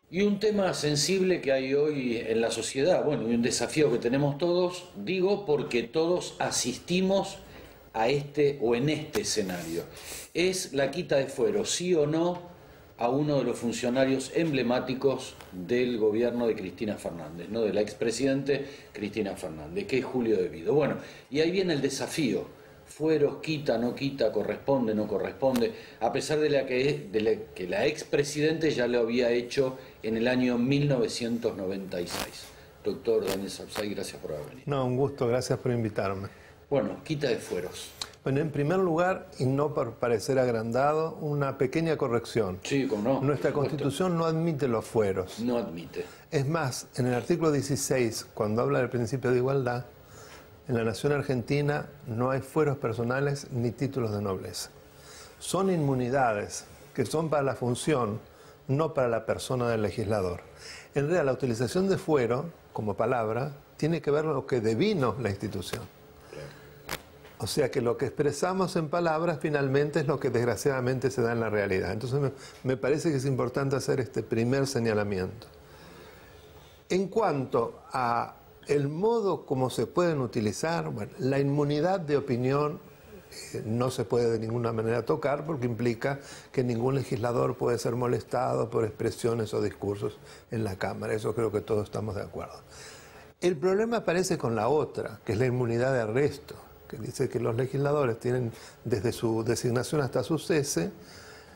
Y un tema sensible que hay hoy en la sociedad, bueno, y un desafío que tenemos todos, digo porque todos asistimos a este o en este escenario, es la quita de fuero, sí o no, a uno de los funcionarios emblemáticos del gobierno de Cristina Fernández, ¿no? De la expresidente Cristina Fernández, que es Julio De Vido. Bueno, y ahí viene el desafío. Fueros, quita, no quita, corresponde, no corresponde, a pesar de que la expresidente ya lo había hecho en el año 1996. Doctor Daniel Sapsay, gracias por haber venido. No, un gusto, gracias por invitarme. Bueno, quita de fueros. Bueno, en primer lugar, y no por parecer agrandado, una pequeña corrección. Sí, como no. Nuestra Constitución no admite los fueros. No admite. Es más, en el artículo 16, cuando habla del principio de igualdad, en la nación argentina no hay fueros personales ni títulos de nobleza. Son inmunidades que son para la función, no para la persona del legislador. En realidad, la utilización de fuero como palabra tiene que ver con lo que devino la institución. O sea que lo que expresamos en palabras finalmente es lo que desgraciadamente se da en la realidad. Entonces me parece que es importante hacer este primer señalamiento. En cuanto a el modo como se pueden utilizar, bueno, la inmunidad de opinión no se puede de ninguna manera tocar porque implica que ningún legislador puede ser molestado por expresiones o discursos en la Cámara. Eso creo que todos estamos de acuerdo. El problema aparece con la otra, que es la inmunidad de arresto, que dice que los legisladores tienen, desde su designación hasta su cese,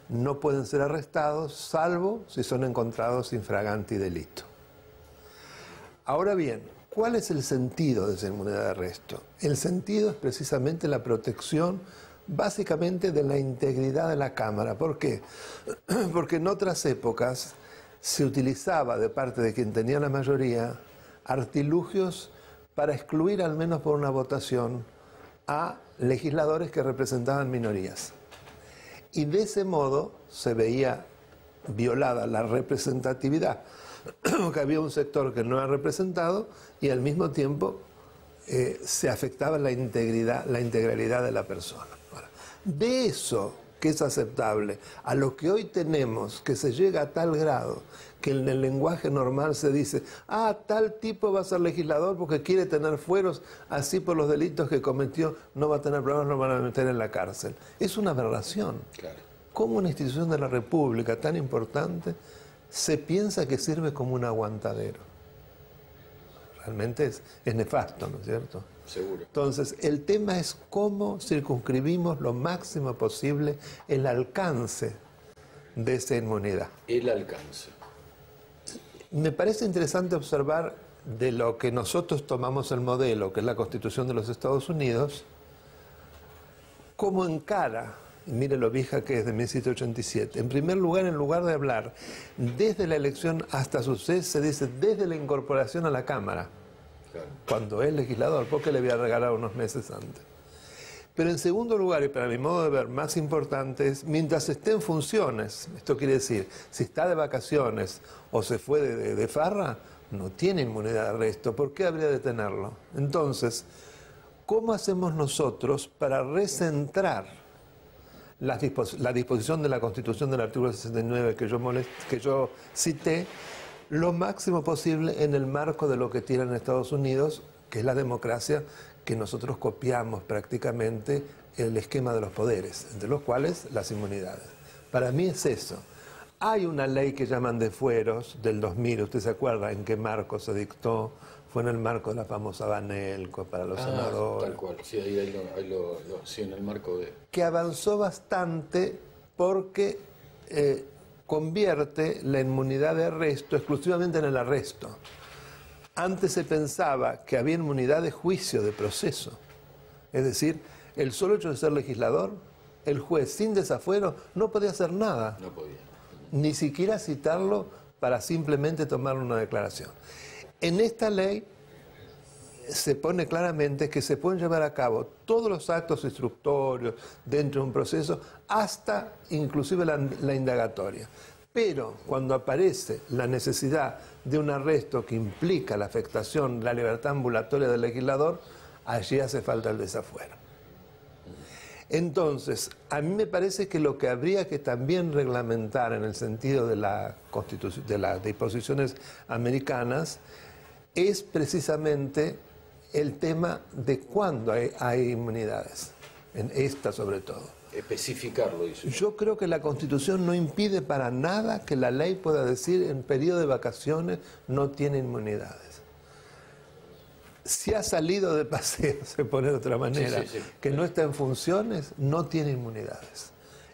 no pueden ser arrestados, salvo si son encontrados infraganti delito. Ahora bien, ¿cuál es el sentido de esa inmunidad de arresto? El sentido es precisamente la protección, básicamente, de la integridad de la Cámara. ¿Por qué? Porque en otras épocas se utilizaba de parte de quien tenía la mayoría artilugios para excluir, al menos por una votación, a legisladores que representaban minorías. Y de ese modo se veía violada la representatividad, que había un sector que no era representado y al mismo tiempo se afectaba la integralidad de la persona. Ahora, de eso que es aceptable a lo que hoy tenemos, que se llega a tal grado que en el lenguaje normal se dice, tal tipo va a ser legislador porque quiere tener fueros, así por los delitos que cometió no va a tener problemas, no van a meter en la cárcel. Es una aberración. Claro. ¿Cómo una institución de la República tan importante se piensa que sirve como un aguantadero? Realmente es nefasto, ¿no es cierto? Seguro. Entonces, el tema es cómo circunscribimos lo máximo posible el alcance de esa inmunidad. El alcance. Me parece interesante observar de lo que nosotros tomamos el modelo, que es la Constitución de los Estados Unidos, cómo encara. Y mire lo vieja que es de 1787. En primer lugar, en lugar de hablar desde la elección hasta su cese, se dice desde la incorporación a la Cámara. Claro. Cuando es legislador, porque le voy a regalar unos meses antes. Pero en segundo lugar, y para mi modo de ver más importante, es mientras esté en funciones. Esto quiere decir, si está de vacaciones o se fue de farra, no tiene inmunidad de arresto. ¿Por qué habría de tenerlo? Entonces, ¿cómo hacemos nosotros para recentrar la disposición de la Constitución del artículo 69 que yo cité, lo máximo posible en el marco de lo que tiene en Estados Unidos, que es la democracia, que nosotros copiamos prácticamente el esquema de los poderes, entre los cuales las inmunidades? Para mí es eso. Hay una ley que llaman de fueros del 2000, ¿usted se acuerda en qué marco se dictó? Fue en el marco de la famosa Banelco para los senadores. Tal cual, sí, sí, en el marco de... Que avanzó bastante porque convierte la inmunidad de arresto exclusivamente en el arresto. Antes se pensaba que había inmunidad de juicio, de proceso. Es decir, el solo hecho de ser legislador, el juez sin desafuero no podía hacer nada. No podía. Ni siquiera citarlo para simplemente tomar una declaración. En esta ley se pone claramente que se pueden llevar a cabo todos los actos instructorios dentro de un proceso, hasta inclusive la indagatoria. Pero cuando aparece la necesidad de un arresto que implica la afectación de la libertad ambulatoria del legislador, allí hace falta el desafuero. Entonces, a mí me parece que lo que habría que también reglamentar en el sentido de la Constitución, de las disposiciones americanas, es precisamente el tema de cuándo hay inmunidades, en esta sobre todo. Especificarlo, dice. Yo creo que la Constitución no impide para nada que la ley pueda decir en periodo de vacaciones no tiene inmunidades. Si ha salido de paseo, se pone de otra manera, que no está en funciones, no tiene inmunidades.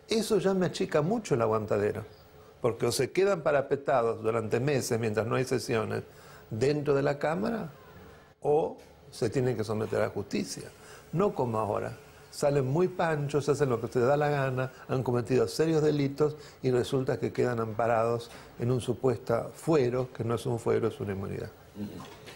Eso ya me achica mucho el aguantadero, porque o se quedan parapetados durante meses mientras no hay sesiones dentro de la Cámara, o se tienen que someter a justicia. No como ahora. Salen muy panchos, hacen lo que se les da la gana, han cometido serios delitos y resulta que quedan amparados en un supuesto fuero, que no es un fuero, es una inmunidad.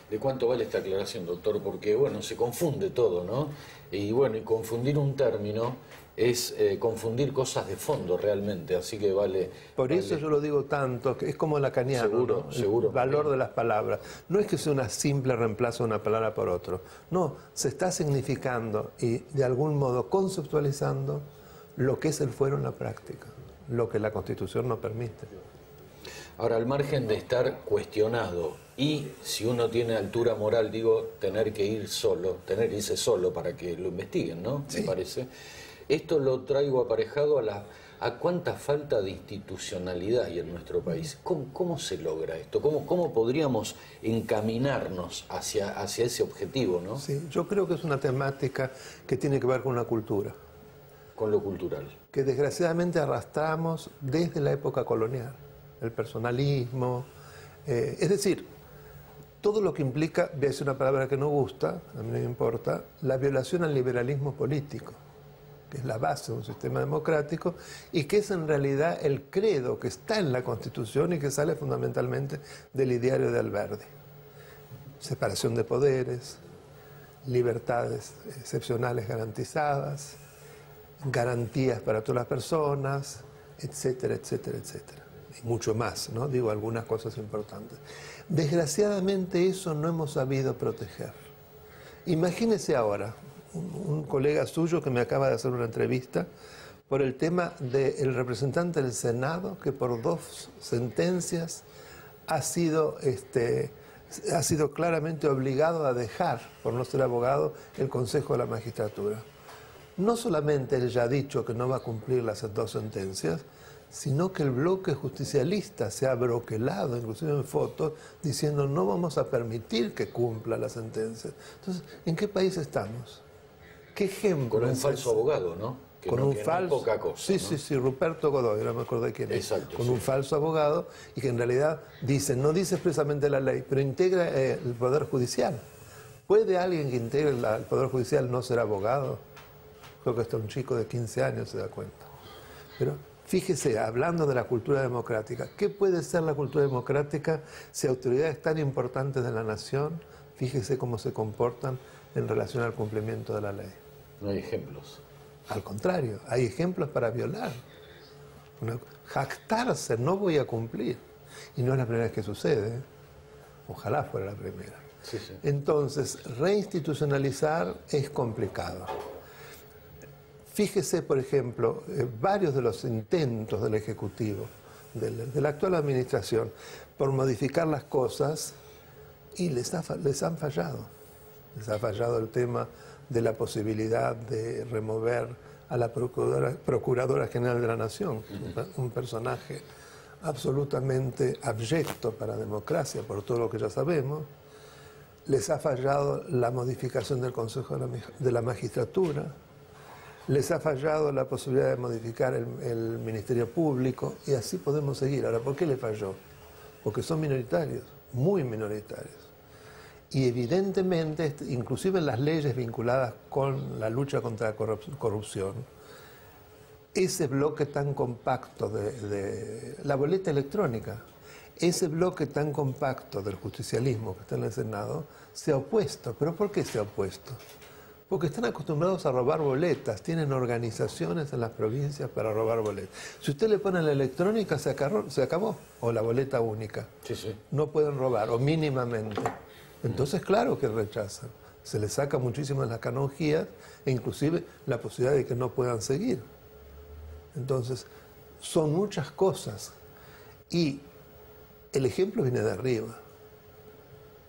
¿De cuánto vale esta aclaración, doctor? Porque, bueno, se confunde todo, ¿no? Y, bueno, y confundir un término es confundir cosas de fondo realmente, así que vale... Por eso yo lo digo tanto, que es como lacaniano, seguro, ¿no? Seguro. El valor de las palabras. No es que sea una simple reemplazo de una palabra por otra. No, se está significando y de algún modo conceptualizando lo que es el fuero en la práctica, lo que la Constitución no permite. Ahora, al margen de estar cuestionado y si uno tiene altura moral, digo, tener que irse solo para que lo investiguen, ¿no? Sí. Me parece. Esto lo traigo aparejado a cuánta falta de institucionalidad hay en nuestro país. ¿Cómo se logra esto? ¿Cómo podríamos encaminarnos hacia ese objetivo, ¿no? Sí, yo creo que es una temática que tiene que ver con la cultura. Con lo cultural. Que desgraciadamente arrastramos desde la época colonial. El personalismo, es decir, todo lo que implica, voy a decir una palabra que no gusta, a mí no me importa, la violación al liberalismo político, que es la base de un sistema democrático y que es en realidad el credo que está en la Constitución y que sale fundamentalmente del ideario de Alberdi. Separación de poderes, libertades excepcionales garantizadas, garantías para todas las personas, etcétera, etcétera, etcétera. Y mucho más, ¿no? Digo algunas cosas importantes. Desgraciadamente eso no hemos sabido proteger. Imagínese ahora, un colega suyo que me acaba de hacer una entrevista por el tema del representante del Senado que por 2 sentencias ha sido claramente obligado a dejar, por no ser abogado, el Consejo de la Magistratura. No solamente él ya ha dicho que no va a cumplir las 2 sentencias, sino que el bloque justicialista se ha broquelado, inclusive en fotos, diciendo no vamos a permitir que cumpla la sentencia. Entonces, ¿en qué país estamos? ¿Qué ejemplo? Con un falso abogado, ¿no? Con un falso... No es poca cosa, sí, ¿no? sí, Ruperto Godoy, no me acordé quién es. Exacto, con sí. un falso abogado y que en realidad no dice expresamente la ley, pero integra el Poder Judicial. ¿Puede alguien que integre el Poder Judicial no ser abogado? Creo que hasta un chico de 15 años se da cuenta. Pero fíjese, hablando de la cultura democrática, ¿qué puede ser la cultura democrática si autoridades tan importantes de la nación, fíjese cómo se comportan en relación al cumplimiento de la ley? No hay ejemplos. Al contrario, hay ejemplos para violar. Jactarse, no voy a cumplir. Y no es la primera vez que sucede, ¿eh? Ojalá fuera la primera. Sí, sí. Entonces, reinstitucionalizar es complicado. Fíjese, por ejemplo, varios de los intentos del Ejecutivo, de la actual administración, por modificar las cosas, y les han fallado. Les ha fallado el tema de la posibilidad de remover a la Procuradora General de la Nación, un personaje absolutamente abyecto para la democracia, por todo lo que ya sabemos. Les ha fallado la modificación del Consejo de la Magistratura. Les ha fallado la posibilidad de modificar el Ministerio Público y así podemos seguir. Ahora, ¿por qué le falló? Porque son minoritarios, muy minoritarios. Y evidentemente, inclusive en las leyes vinculadas con la lucha contra la corrupción, ese bloque tan compacto de la boleta electrónica, ese bloque tan compacto del justicialismo que está en el Senado, se ha opuesto. ¿Pero por qué se ha opuesto? Porque están acostumbrados a robar boletas, tienen organizaciones en las provincias para robar boletas. Si usted le pone la electrónica, se acabó, o la boleta única. Sí, sí. No pueden robar, o mínimamente. Entonces, claro que rechazan. Se les saca muchísimas las canonjías e inclusive la posibilidad de que no puedan seguir. Entonces, son muchas cosas. Y el ejemplo viene de arriba.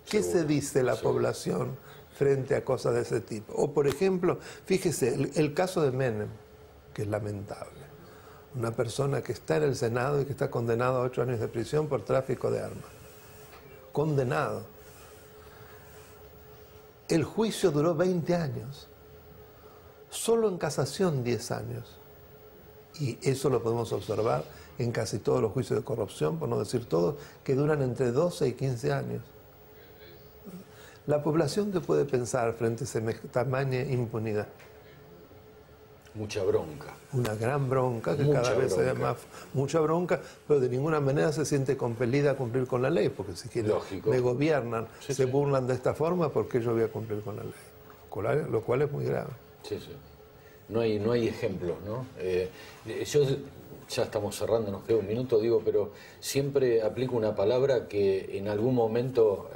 ¿Qué se dice la población frente a cosas de ese tipo? O, por ejemplo, fíjese, el caso de Menem, que es lamentable. Una persona que está en el Senado y que está condenado a 8 años de prisión por tráfico de armas. Condenado. El juicio duró 20 años. Solo en casación 10 años. Y eso lo podemos observar en casi todos los juicios de corrupción, por no decir todos, que duran entre 12 y 15 años. La población, ¿qué puede pensar frente a tamaña impunidad? Mucha bronca. Una gran bronca, que Mucha cada vez bronca. hay más, mucha bronca, pero de ninguna manera se siente compelida a cumplir con la ley, porque si quieren, Lógico. me gobiernan, Sí, se sí. burlan de esta forma, porque yo voy a cumplir con la ley. Lo cual es muy grave. Sí, sí. No hay ejemplos, ¿no? Yo, ya estamos cerrando, nos queda un minuto, digo, pero siempre aplico una palabra que en algún momento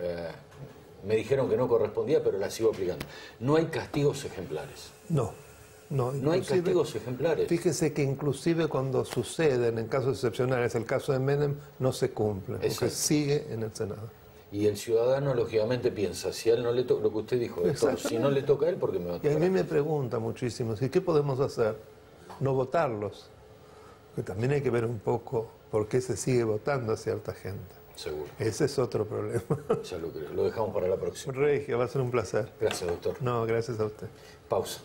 me dijeron que no correspondía, pero la sigo aplicando. No hay castigos ejemplares. No No hay inclusive, castigos ejemplares. Fíjese que inclusive cuando suceden en casos excepcionales, el caso de Menem, no se cumple, porque Exacto. sigue en el Senado. Y el ciudadano, lógicamente, piensa, si a él no le toca, lo que usted dijo, Héctor, si no le toca a él, ¿por qué me va a Y tocar? a mí me pregunta muchísimo, ¿y qué podemos hacer? No votarlos. Que también hay que ver un poco por qué se sigue votando a cierta gente. Seguro, Ese es otro problema. ya lo creo. Lo dejamos para la próxima. Regio, va a ser un placer. Gracias, doctor. No, gracias a usted. Pausa.